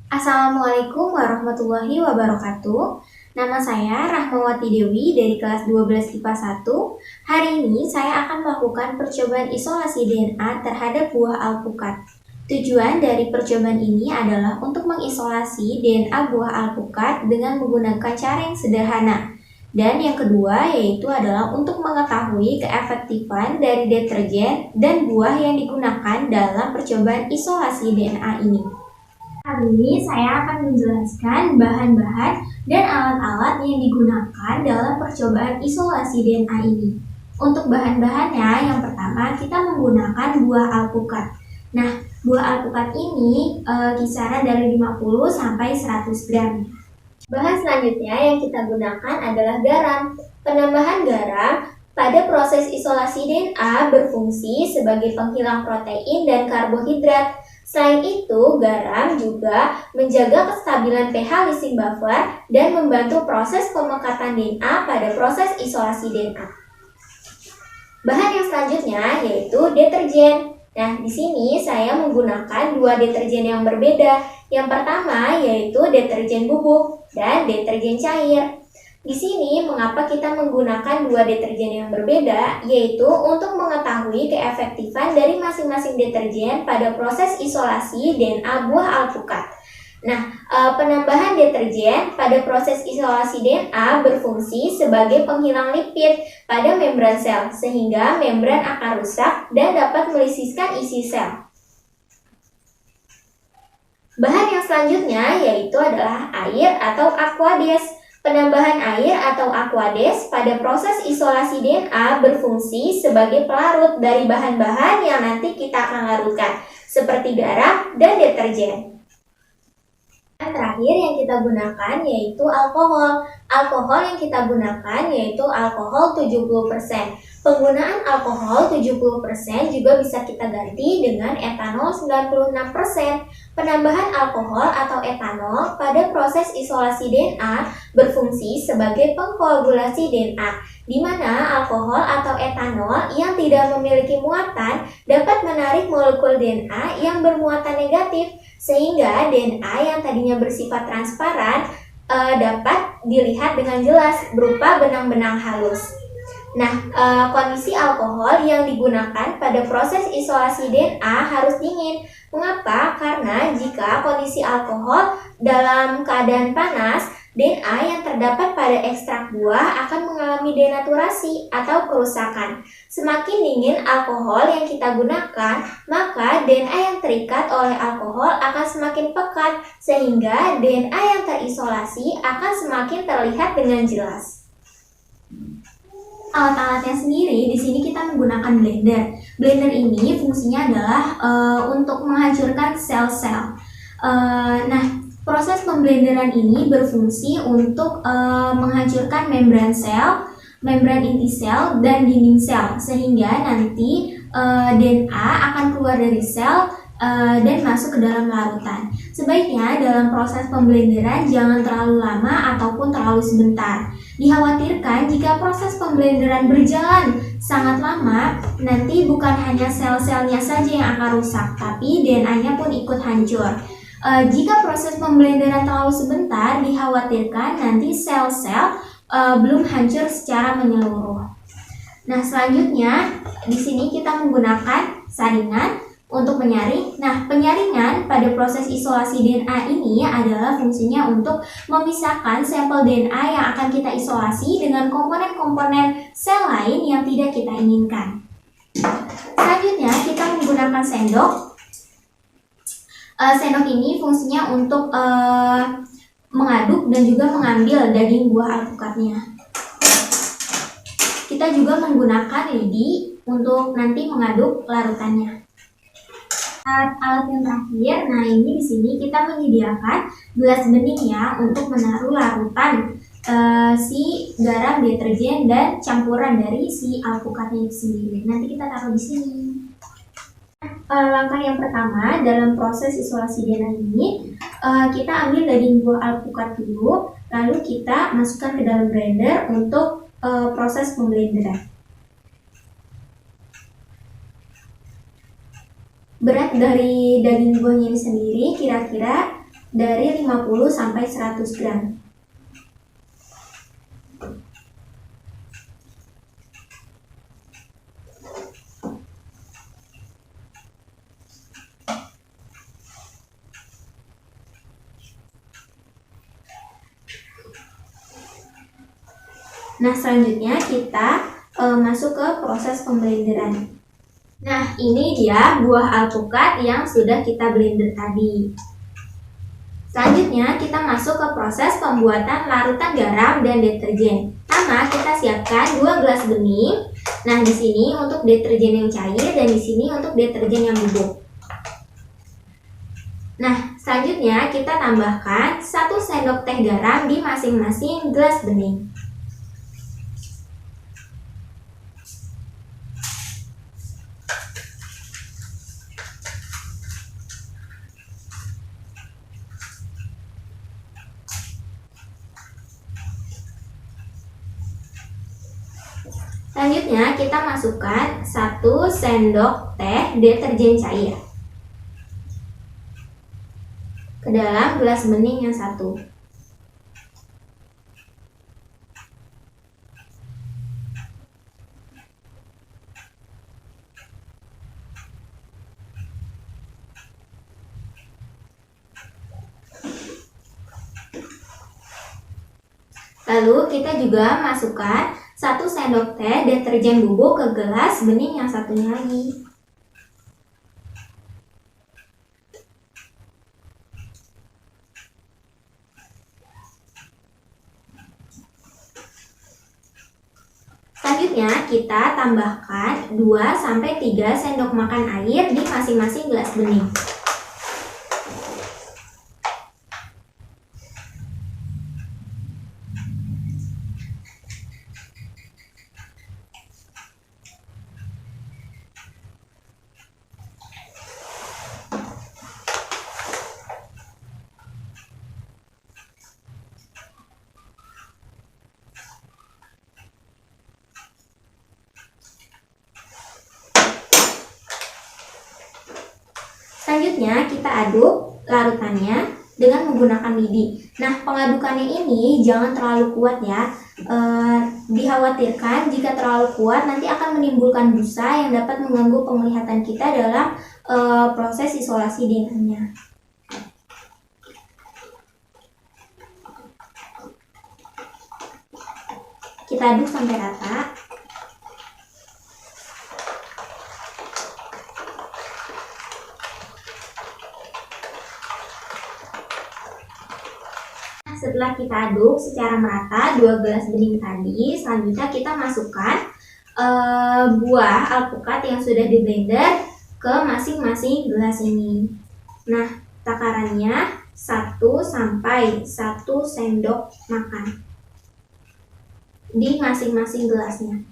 Assalamualaikum warahmatullahi wabarakatuh. Nama saya Rahmawati Dewi dari kelas 12 IPA 1. Hari ini saya akan melakukan percobaan isolasi DNA terhadap buah alpukat. Tujuan dari percobaan ini adalah untuk mengisolasi DNA buah alpukat dengan menggunakan cara yang sederhana. Dan yang kedua yaitu adalah untuk mengetahui keefektifan dari deterjen dan buah yang digunakan dalam percobaan isolasi DNA ini. Kali ini saya akan menjelaskan bahan-bahan dan alat-alat yang digunakan dalam percobaan isolasi DNA ini. Untuk bahan-bahannya, yang pertama kita menggunakan buah alpukat. Nah, buah alpukat ini kisaran dari 50 sampai 100 gram. Bahan selanjutnya yang kita gunakan adalah garam. Penambahan garam pada proses isolasi DNA berfungsi sebagai penghilang protein dan karbohidrat. Selain itu, garam juga menjaga kestabilan pH listing buffer dan membantu proses pemekatan DNA pada proses isolasi DNA. Bahan yang selanjutnya yaitu deterjen. Nah, di sini saya menggunakan dua deterjen yang berbeda. Yang pertama yaitu deterjen bubuk dan deterjen cair. Di sini mengapa kita menggunakan dua deterjen yang berbeda, yaitu untuk mengetahui keefektifan dari masing-masing deterjen pada proses isolasi DNA buah alpukat. Nah, penambahan deterjen pada proses isolasi DNA berfungsi sebagai penghilang lipid pada membran sel, sehingga membran akan rusak dan dapat melisiskan isi sel. Bahan yang selanjutnya yaitu adalah air atau aquades. Penambahan air atau aquades pada proses isolasi DNA berfungsi sebagai pelarut dari bahan-bahan yang nanti kita akan larutkan, seperti garam dan deterjen. Yang terakhir yang kita gunakan yaitu alkohol. Alkohol yang kita gunakan yaitu alkohol 70%. Penggunaan alkohol 70% juga bisa kita ganti dengan etanol 96%. Penambahan alkohol atau etanol pada proses isolasi DNA berfungsi sebagai pengkoagulasi DNA, di mana alkohol atau etanol yang tidak memiliki muatan dapat menarik molekul DNA yang bermuatan negatif, sehingga DNA yang tadinya bersifat transparan dapat dilihat dengan jelas berupa benang-benang halus. Nah, kondisi alkohol yang digunakan pada proses isolasi DNA harus dingin. Mengapa? Karena jika kondisi alkohol dalam keadaan panas, DNA yang terdapat pada ekstrak buah akan mengalami denaturasi atau kerusakan. Semakin dingin alkohol yang kita gunakan, maka DNA yang terikat oleh alkohol akan semakin pekat, sehingga DNA yang terisolasi akan semakin terlihat dengan jelas. Alat-alatnya sendiri, di sini kita menggunakan blender. Blender ini fungsinya adalah untuk menghancurkan sel-sel. Nah, proses pemblenderan ini berfungsi untuk menghancurkan membran sel, membran inti sel, dan dinding sel, sehingga nanti DNA akan keluar dari sel dan masuk ke dalam larutan. Sebaiknya dalam proses pemblenderan jangan terlalu lama ataupun terlalu sebentar. Dikhawatirkan jika proses pemblenderan berjalan sangat lama, nanti bukan hanya sel-selnya saja yang akan rusak, tapi DNA-nya pun ikut hancur. Jika proses pemblenderan terlalu sebentar, dikhawatirkan nanti sel-sel belum hancur secara menyeluruh. Nah, selanjutnya di sini kita menggunakan saringan untuk menyaring. Nah, penyaringan pada proses isolasi DNA ini adalah fungsinya untuk memisahkan sampel DNA yang akan kita isolasi dengan komponen-komponen sel lain yang tidak kita inginkan. Selanjutnya, kita menggunakan sendok. Sendok ini fungsinya untuk mengaduk dan juga mengambil daging buah alpukatnya. Kita juga menggunakan lidi untuk nanti mengaduk larutannya. Alat yang terakhir, nah ini di sini kita menyediakan gelas bening ya untuk menaruh larutan si garam, deterjen, dan campuran dari si alpukatnya itu sendiri. Nanti kita taruh di sini. Langkah yang pertama dalam proses isolasi DNA ini, kita ambil daging buah alpukat dulu, lalu kita masukkan ke dalam blender untuk proses pemblenderan. Berat dari daging buahnya ini sendiri kira-kira dari 50 sampai 100 gram. Nah, selanjutnya kita masuk ke proses pemblenderan. Nah, ini dia buah alpukat yang sudah kita blender tadi. Selanjutnya kita masuk ke proses pembuatan larutan garam dan deterjen. Pertama, kita siapkan 2 gelas bening. Nah, di sini untuk deterjen yang cair dan di sini untuk deterjen yang bubuk. Nah, selanjutnya kita tambahkan 1 sendok teh garam di masing-masing gelas bening. Selanjutnya kita masukkan 1 sendok teh deterjen cair ke dalam gelas bening yang satu. Lalu kita juga masukkan 1 sendok teh deterjen bubuk ke gelas bening yang satunya lagi. Selanjutnya kita tambahkan 2-3 sendok makan air di masing-masing gelas bening. Selanjutnya kita aduk larutannya dengan menggunakan lidi. Nah, pengadukannya ini jangan terlalu kuat ya. Dikhawatirkan jika terlalu kuat nanti akan menimbulkan busa yang dapat mengganggu penglihatan kita dalam proses isolasi DNA-nya. Kita aduk sampai rata. Setelah kita aduk secara merata 2 gelas bening tadi, selanjutnya kita masukkan buah alpukat yang sudah di blender ke masing-masing gelas ini. Nah, takarannya 1-1 sendok makan di masing-masing gelasnya.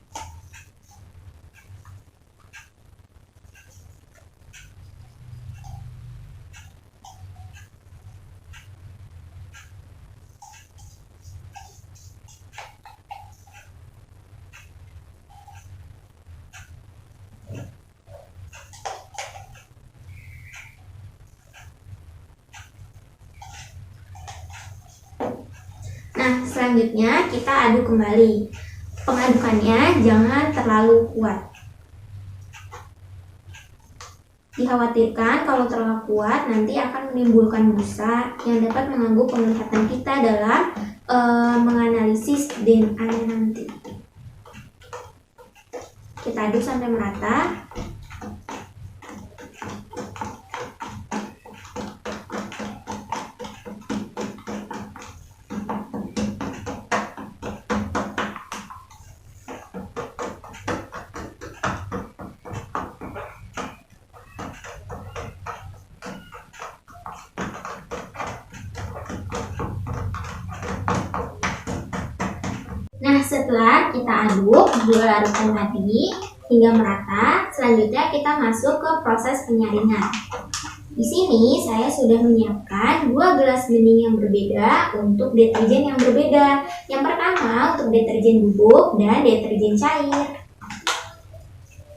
Nah, selanjutnya kita aduk kembali. Pengadukannya jangan terlalu kuat. Dikhawatirkan kalau terlalu kuat nanti akan menimbulkan busa yang dapat mengganggu penglihatan kita dalam menganalisis DNA-nya nanti. Kita aduk sampai merata. Nah, setelah kita aduk dua larutan tadi hingga merata, selanjutnya kita masuk ke proses penyaringan. Di sini saya sudah menyiapkan 2 gelas bening yang berbeda untuk deterjen yang berbeda. Yang pertama untuk deterjen bubuk dan deterjen cair.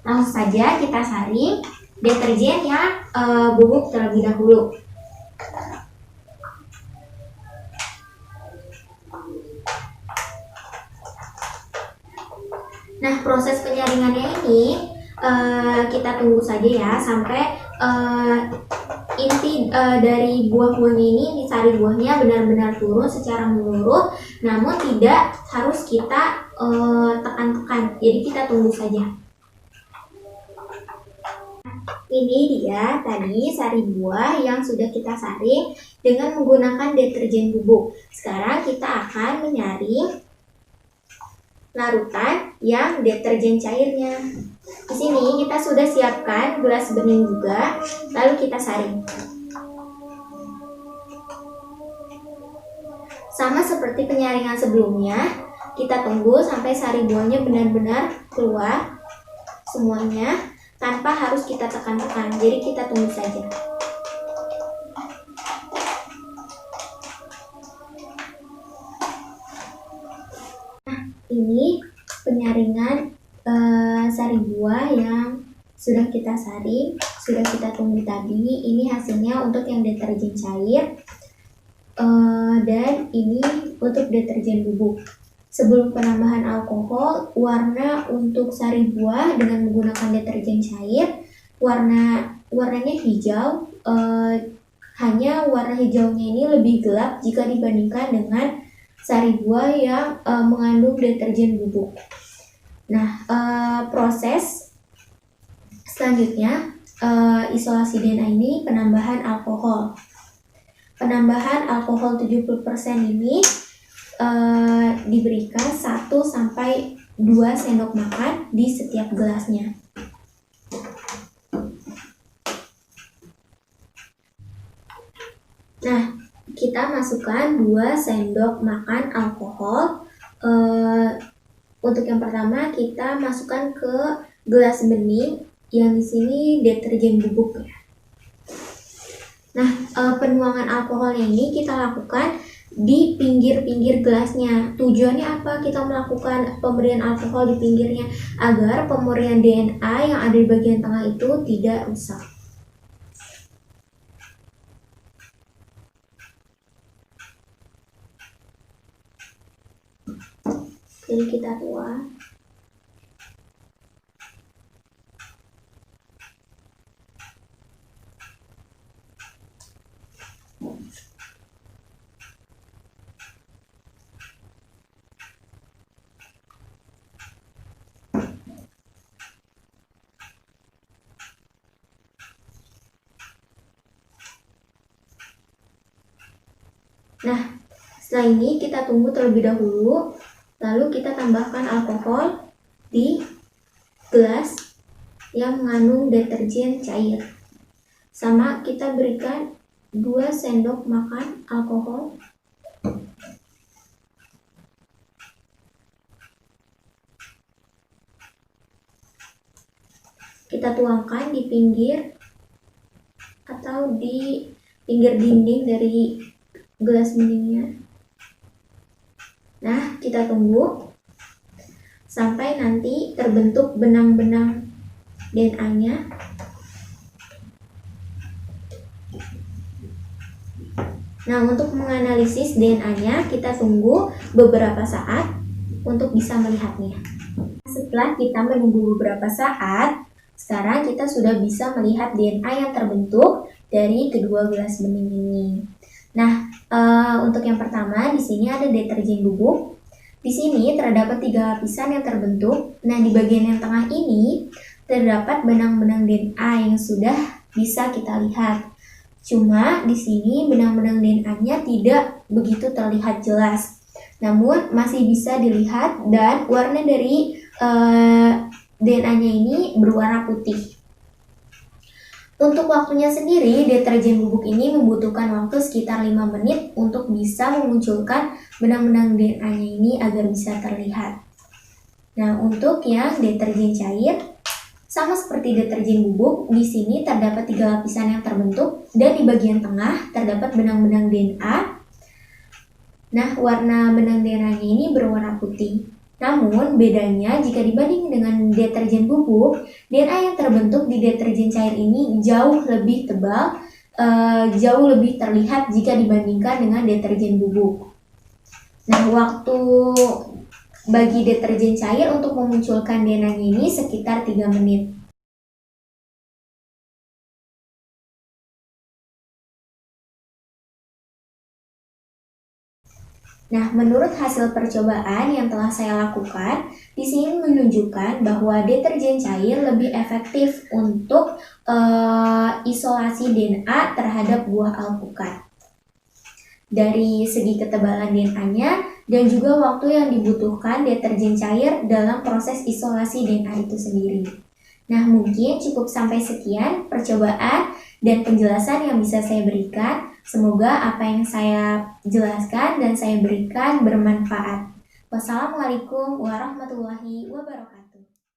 Langsung saja kita saring deterjen yang bubuk terlebih dahulu. Nah, proses penyaringannya ini kita tunggu saja ya sampai inti dari buah-buahnya ini, intisari buahnya benar-benar turun secara menurut, namun tidak harus kita tekan-tekan. Jadi kita tunggu saja. Ini dia tadi sari buah yang sudah kita saring dengan menggunakan deterjen bubuk. Sekarang kita akan menyaring larutan yang deterjen cairnya. Di sini kita sudah siapkan gelas bening juga, lalu kita saring. Sama seperti penyaringan sebelumnya, kita tunggu sampai sari buahnya benar-benar keluar semuanya tanpa harus kita tekan-tekan. Jadi kita tunggu saja. Nah, ini penyaringan sari buah yang sudah kita saring, sudah kita tunggu tadi. Ini hasilnya untuk yang deterjen cair, dan ini untuk deterjen bubuk. Sebelum penambahan alkohol, warna untuk sari buah dengan menggunakan deterjen cair, warnanya hijau. Hanya warna hijaunya ini lebih gelap jika dibandingkan dengan sari buah yang mengandung deterjen bubuk. Nah, proses selanjutnya isolasi DNA ini penambahan alkohol. Penambahan alkohol 70% ini diberikan 1-2 sendok makan di setiap gelasnya. Nah, kita masukkan 2 sendok makan alkohol. Untuk yang pertama kita masukkan ke gelas bening yang di sini deterjen bubuk ya. Nah, penuangan alkoholnya ini kita lakukan di pinggir-pinggir gelasnya. Tujuannya apa kita melakukan pemberian alkohol di pinggirnya? Agar pemurnian DNA yang ada di bagian tengah itu tidak rusak. Jadi kita tuang. Nah, setelah ini kita tunggu terlebih dahulu, lalu kita tambahkan alkohol di gelas yang mengandung deterjen cair. Sama kita berikan 2 sendok makan alkohol. Kita tuangkan di pinggir atau di pinggir dinding dari gelas beningnya. Nah, kita tunggu sampai nanti terbentuk benang-benang DNA-nya. Nah, untuk menganalisis DNA-nya kita tunggu beberapa saat untuk bisa melihatnya. Setelah kita menunggu beberapa saat, sekarang kita sudah bisa melihat DNA yang terbentuk dari kedua gelas bening ini. Nah, untuk yang pertama di sini ada deterjen bubuk. Di sini terdapat 3 lapisan yang terbentuk. Nah, di bagian yang tengah ini terdapat benang-benang DNA yang sudah bisa kita lihat. Cuma di sini benang-benang DNA-nya tidak begitu terlihat jelas. Namun masih bisa dilihat dan warna dari DNA-nya ini berwarna putih. Untuk waktunya sendiri, deterjen bubuk ini membutuhkan waktu sekitar 5 menit untuk bisa memunculkan benang-benang DNA-nya ini agar bisa terlihat. Nah, untuk yang deterjen cair, sama seperti deterjen bubuk, di sini terdapat 3 lapisan yang terbentuk dan di bagian tengah terdapat benang-benang DNA. Nah, warna benang DNA-nya ini berwarna putih. Namun, bedanya jika dibanding dengan deterjen bubuk, DNA yang terbentuk di deterjen cair ini jauh lebih tebal, jauh lebih terlihat jika dibandingkan dengan deterjen bubuk. Nah, waktu bagi deterjen cair untuk memunculkan DNA ini sekitar 3 menit. Nah, menurut hasil percobaan yang telah saya lakukan, di sini menunjukkan bahwa deterjen cair lebih efektif untuk isolasi DNA terhadap buah alpukat. Dari segi ketebalan DNA-nya dan juga waktu yang dibutuhkan deterjen cair dalam proses isolasi DNA itu sendiri. Nah, mungkin cukup sampai sekian percobaan dan penjelasan yang bisa saya berikan. Semoga apa yang saya jelaskan dan saya berikan bermanfaat. Wassalamualaikum warahmatullahi wabarakatuh.